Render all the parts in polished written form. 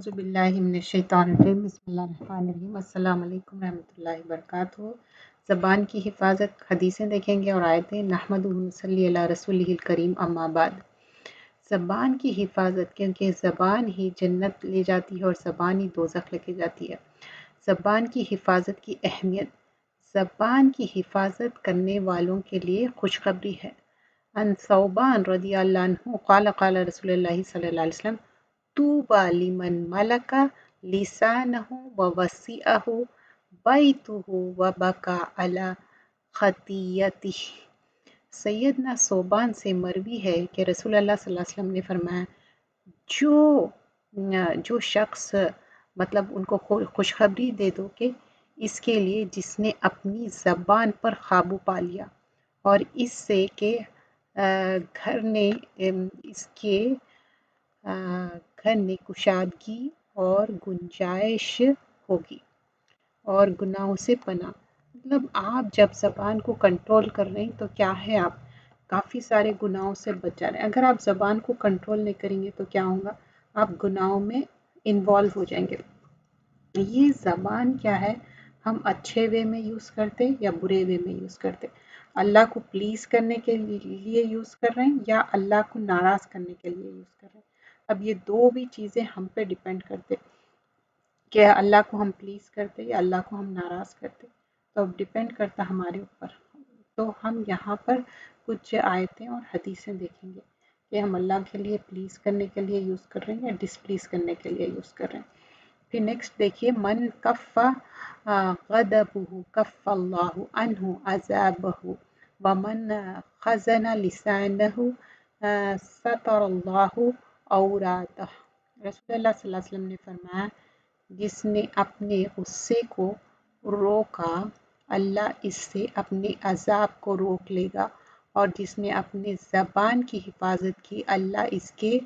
बिस्मिल्लाहिर्रहमानिर्रहीम अस्सलाम वालेकुम रहमतुल्लाहि वबरकातुहू। ज़बान की हिफाजत, हदीसें देखेंगे और आयतें। नहमदुहु व नसल्ली अला रसूलिहिल करीम, अम्मा बाद। ज़बान की हिफाजत, क्योंकि ज़बान ही जन्नत ले जाती है और ज़बान ही दोज़ख लेके जाती है। ज़बान की हिफाजत की अहमियत। ज़बान की हिफाजत करने वालों के लिए खुशखबरी है। अन सौबान रदियल्लाहु अन्हु क़ाल क़ाल रसूलुल्लाहि सल्लल्लाहु अलैहि वसल्लम तूबा लिमन मलका लिसानहु व वसीअहु बैतुहु व बका अला खतियतिह। सैयदना सोबान से मरवी है कि रसूलुल्लाह सल्लल्लाहु अलैहि वसल्लम ने फरमाया, जो शख्स मतलब उनको खुशखबरी दे दो कि इसके लिए जिसने अपनी ज़बान पर काबू पा लिया और इससे के घर ने इसके घर में कुशादगी और गुंजाइश होगी और गुनाहों से पनाह। मतलब आप जब ज़बान को कंट्रोल कर रहे हैं तो क्या है, आप काफ़ी सारे गुनाहों से बच जा रहे हैं। अगर आप ज़बान को कंट्रोल नहीं करेंगे तो क्या होगा, आप गुनाहों में इन्वॉल्व हो जाएंगे। ये ज़बान क्या है, हम अच्छे वे में यूज़ करते या बुरे वे में यूज़ करते, अल्लाह को प्लीज़ करने के लिए यूज़ कर रहे हैं या अल्लाह को नाराज़ करने के लिए यूज़ कर रहे हैं। अब ये दो भी चीज़ें हम पे डिपेंड करते कि अल्लाह को हम प्लीज़ करते या अल्लाह को हम नाराज़ करते, तो अब डिपेंड करता हमारे ऊपर। तो हम यहाँ पर कुछ आयतें और हदीसें देखेंगे कि हम अल्लाह के लिए प्लीज़ करने के लिए यूज़ कर रहे हैं या डिसप्लीज़ करने के लिए यूज़ कर रहे हैं। फिर नेक्स्ट देखिए, मन कफ़ा गदबहु कफ़ल्लाहु अन्हु अज़ाबहु व मन खज़न लिसानहु सतरल्लाहु औरातह। रसूलुल्लाह सल्लल्लाहु अलैहि वसल्लम ने फरमाया, जिसने अपने गुस्से को रोका अल्लाह इससे अपने अज़ाब को रोक लेगा, और जिसने अपनी ज़बान की हिफाजत की अल्लाह इसके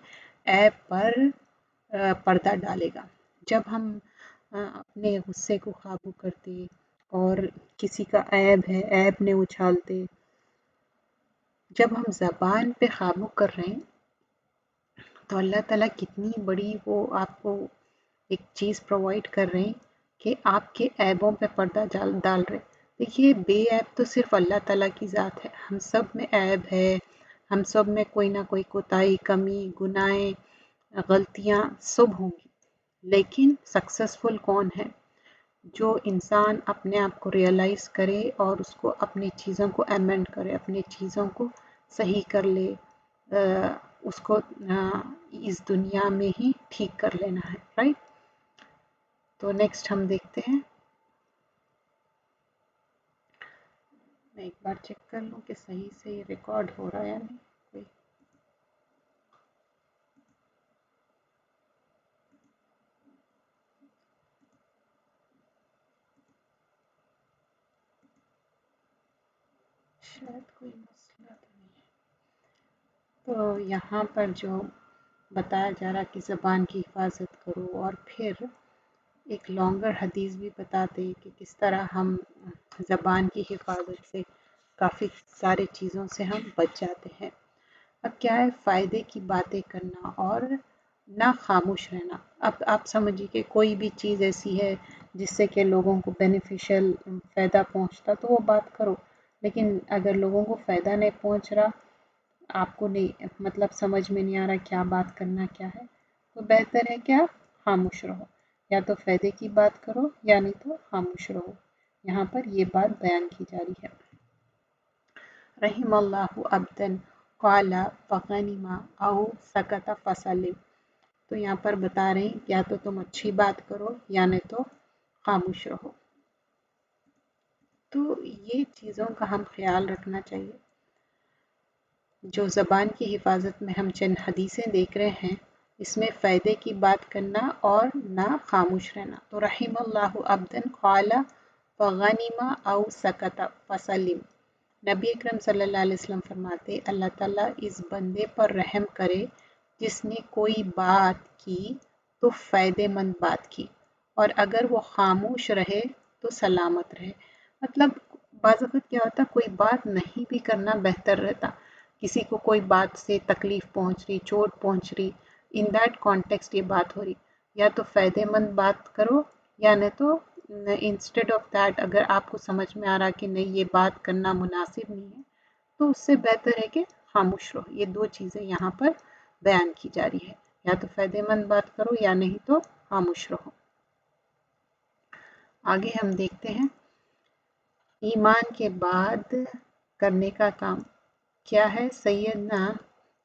ऐब पर पर्दा डालेगा। जब हम अपने गुस्से को काबू करते और किसी का ऐब है, ऐब ने उछालते, जब हम ज़बान पे काबू कर रहे हैं तो अल्लाह ताला कितनी बड़ी वो आपको एक चीज़ प्रोवाइड कर रहे हैं कि आपके ऐबों पे पर्दा डाल रहे। देखिए, बेऐब तो सिर्फ अल्लाह ताला की ज़ात है, हम सब में ऐब है, हम सब में कोई ना कोई कोताही, कमी, गुनाहें, गलतियाँ सब होंगी। लेकिन सक्सेसफुल कौन है, जो इंसान अपने आप को रियलाइज़ करे और उसको अपनी चीज़ों को अमेंड करे, अपनी चीज़ों को सही कर ले, उसको इस दुनिया में ही ठीक कर लेना है, राइट। तो नेक्स्ट हम देखते हैं, मैं एक बार चेक कर लूँ कि सही से ये रिकॉर्ड हो रहा है या नहीं। कोई शायद कोई मसला तो नहीं है। तो यहाँ पर जो बताया जा रहा कि ज़बान की हिफाजत करो, और फिर एक लॉन्गर हदीस भी बताते कि किस तरह हम ज़बान की हिफाजत से काफ़ी सारे चीज़ों से हम बच जाते हैं। अब क्या है, फ़ायदे की बातें करना और ना खामोश रहना। अब आप समझिए कि कोई भी चीज़ ऐसी है जिससे कि लोगों को बेनिफिशियल फ़ायदा पहुंचता, तो वो बात करो। लेकिन अगर लोगों को फ़ायदा नहीं पहुंच रहा, आपको नहीं मतलब समझ में नहीं आ रहा क्या बात करना क्या है, तो बेहतर है कि आप खामोश रहो, या तो फ़ायदे की बात करो या नहीं तो खामोश रहो। यहाँ पर ये बात बयान की जा रही है। रहिमल्लाहु अब्दन क़ाला फ़ग़निमा औ सकत फ़सलिम। तो यहाँ पर बता रहे हैं, या तो तुम अच्छी बात करो या नहीं तो खामोश रहो। तो ये चीज़ों का हम ख्याल रखना चाहिए। जो ज़बान की हिफाजत में हम चंद हदीसें देख रहे हैं, इसमें फ़ायदे की बात करना और ना खामोश रहना। तो रहिमल्लाहु अब्दन क़ाला फ़ग़निमा औ सकत फ़सलिम। नबी अकरम सल्लल्लाहु अलैहि वसल्लम फरमाते, अल्लाह ताला इस बंदे पर रहम करे जिसने कोई बात की तो फ़ायदेमंद बात की, और अगर वो खामोश रहे तो सलामत रहे। मतलब बाज़ वक़्त क्या होता, कोई बात नहीं भी करना बेहतर रहता। किसी को कोई बात से तकलीफ़ पहुंच रही, चोट पहुंच रही, इन दैट कॉन्टेक्स्ट ये बात हो रही, या तो फ़ायदेमंद बात करो या नहीं तो इंस्टेड ऑफ दैट अगर आपको समझ में आ रहा कि नहीं ये बात करना मुनासिब नहीं है तो उससे बेहतर है कि खामोश रहो। ये दो चीज़ें यहाँ पर बयान की जा रही है, या तो फ़ायदेमंद बात करो या नहीं तो खामोश रहो। आगे हम देखते हैं ईमान के बाद करने का काम क्या है। सैयदना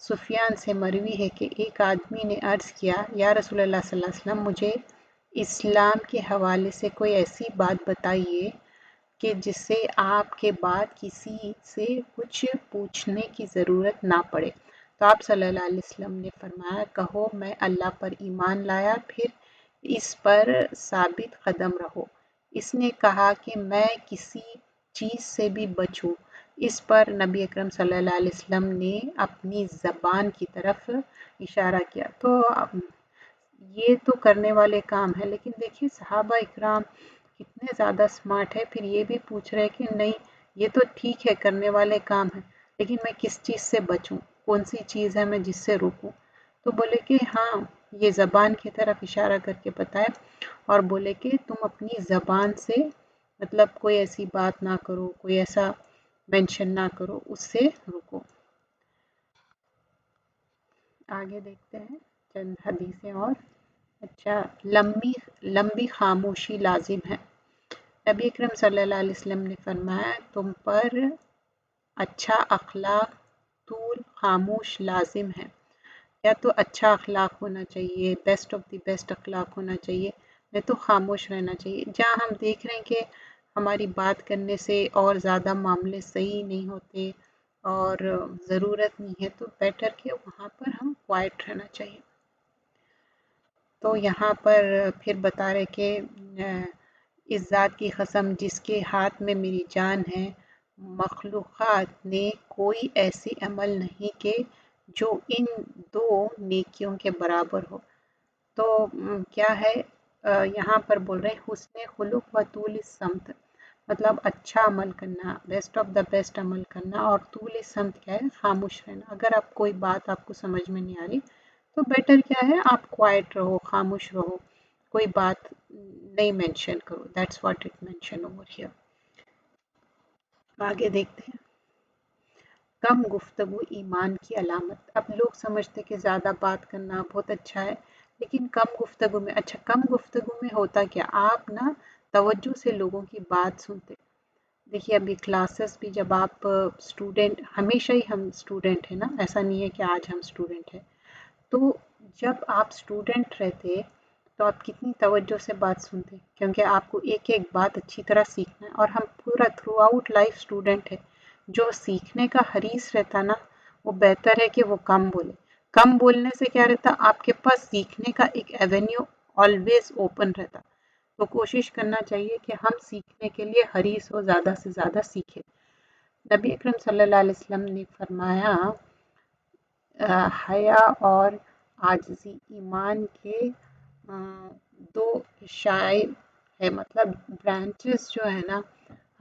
सुफियान से मरवी है कि एक आदमी ने अर्ज़ किया, या रसूलुल्लाह सल्लल्लाहु अलैहि वसल्लम, मुझे इस्लाम के हवाले से कोई ऐसी बात बताइए कि जिससे आपके बाद किसी से कुछ पूछने की ज़रूरत ना पड़े। तो आप सल्लल्लाहु अलैहि वसल्लम ने फरमाया, कहो मैं अल्लाह पर ईमान लाया, फिर इस पर साबित कदम रहो। इसने कहा कि मैं किसी चीज़ से भी बचूं। इस पर नबी अकरम सल्लल्लाहु अलैहि वसल्लम ने अपनी ज़बान की तरफ इशारा किया। तो ये तो करने वाले काम है, लेकिन देखिए सहाबा इकराम कितने ज़्यादा स्मार्ट है, फिर ये भी पूछ रहे हैं कि नहीं ये तो ठीक है करने वाले काम है, लेकिन मैं किस चीज़ से बचूं, कौन सी चीज़ है मैं जिससे रुकूं। तो बोले कि हाँ, ये ज़बान की तरफ इशारा करके बताया और बोले कि तुम अपनी ज़बान से मतलब कोई ऐसी बात ना करो, कोई ऐसा मेंशन ना करो, उससे रुको। आगे देखते हैं चंद हदीसें और। अच्छा, लंबी लंबी खामोशी लाजिम है। नबी अकरम सल्लल्लाहु अलैहि वसल्लम ने फरमाया, तुम पर अच्छा अखलाक तूल खामोश लाजिम है। या तो अच्छा अखलाक होना चाहिए, बेस्ट ऑफ द बेस्ट अखलाक होना चाहिए, नहीं तो खामोश रहना चाहिए। जहाँ हम देख रहे हैं कि हमारी बात करने से और ज़्यादा मामले सही नहीं होते और ज़रूरत नहीं है, तो बेटर कि वहाँ पर हम क्वाइट रहना चाहिए। तो यहाँ पर फिर बता रहे कि इस ज़ात की कसम जिसके हाथ में मेरी जान है, मखलूक़ात ने कोई ऐसी अमल नहीं के जो इन दो नेकियों के बराबर हो। तो क्या है, यहाँ पर बोल रहे हैं हुस्न खुलुक व तूल समत, मतलब अच्छा अमल करना, बेस्ट ऑफ द बेस्ट अमल करना, और तूल समत क्या है, खामोश रहना। अगर आप कोई बात आपको समझ में नहीं आ रही तो बेटर क्या है आप क्वाइट रहो, खामोश रहो, कोई बात नहीं मेंशन करो। That's what it mention over here. आगे देखते हैं कम गुफ्तगू ईमान की अलामत। अब लोग समझते कि ज़्यादा बात करना बहुत अच्छा है, लेकिन कम गुफ्तगू में, अच्छा कम गुफ्तगू में होता क्या, आप ना तवज्जो से लोगों की बात सुनते। देखिए अभी क्लासेस भी जब आप स्टूडेंट, हमेशा ही हम स्टूडेंट हैं ना, ऐसा नहीं है कि आज हम स्टूडेंट हैं, तो जब आप स्टूडेंट रहते तो आप कितनी तवज्जो से बात सुनते, क्योंकि आपको एक एक बात अच्छी तरह सीखना है। और हम पूरा थ्रू आउट लाइफ स्टूडेंट है। जो सीखने का हरीस रहता ना, वो बेहतर है कि वो कम बोले। कम बोलने से क्या रहता, आपके पास सीखने का एक एवेन्यू ऑलवेज ओपन रहता। तो कोशिश करना चाहिए कि हम सीखने के लिए हरीस हो, ज़्यादा से ज़्यादा सीखें। नबी अकरम सल्लल्लाहु अलैहि वसल्लम ने फरमाया, हया और आजिज़ी ईमान के दो शायब है, मतलब ब्रांचेस जो है ना।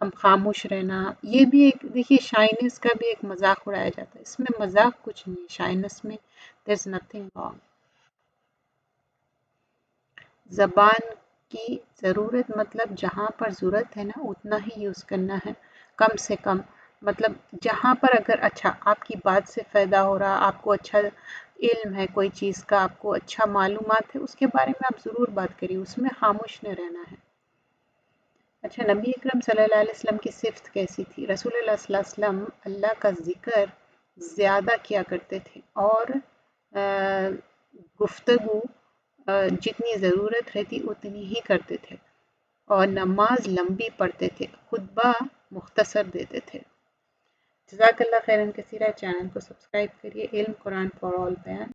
हम खामोश रहना, ये भी एक, देखिए शाइनेस का भी एक मजाक उड़ाया जाता है, इसमें मजाक कुछ नहीं, शाइनेस में देयर इज नथिंग रॉन्ग। ज़बान की ज़रूरत, मतलब जहाँ पर ज़रूरत है ना उतना ही यूज़ करना है, कम से कम। मतलब जहाँ पर अगर अच्छा आपकी बात से फ़ायदा हो रहा, आपको अच्छा इल्म है कोई चीज़ का, आपको अच्छा मालूमात है, उसके बारे में आप ज़रूर बात करिए, उसमें खामोश नहीं रहना है। अच्छा, नबी अकरम सल्लल्लाहु अलैहि वसल्लम की सिफ़त कैसी थी। रसूलुल्लाह सल्लल्लाहु अलैहि वसल्लम अल्लाह का ज़िक्र ज़्यादा किया करते थे और गुफ्तगू जितनी ज़रूरत रहती उतनी ही करते थे, और नमाज लंबी पढ़ते थे, खुतबा मुख्तसर देते थे। जज़ाकल्लाह खैरन कसीरा। चैनल को सब्सक्राइब करिए। इल्म कुरान फॉर ऑल बयान।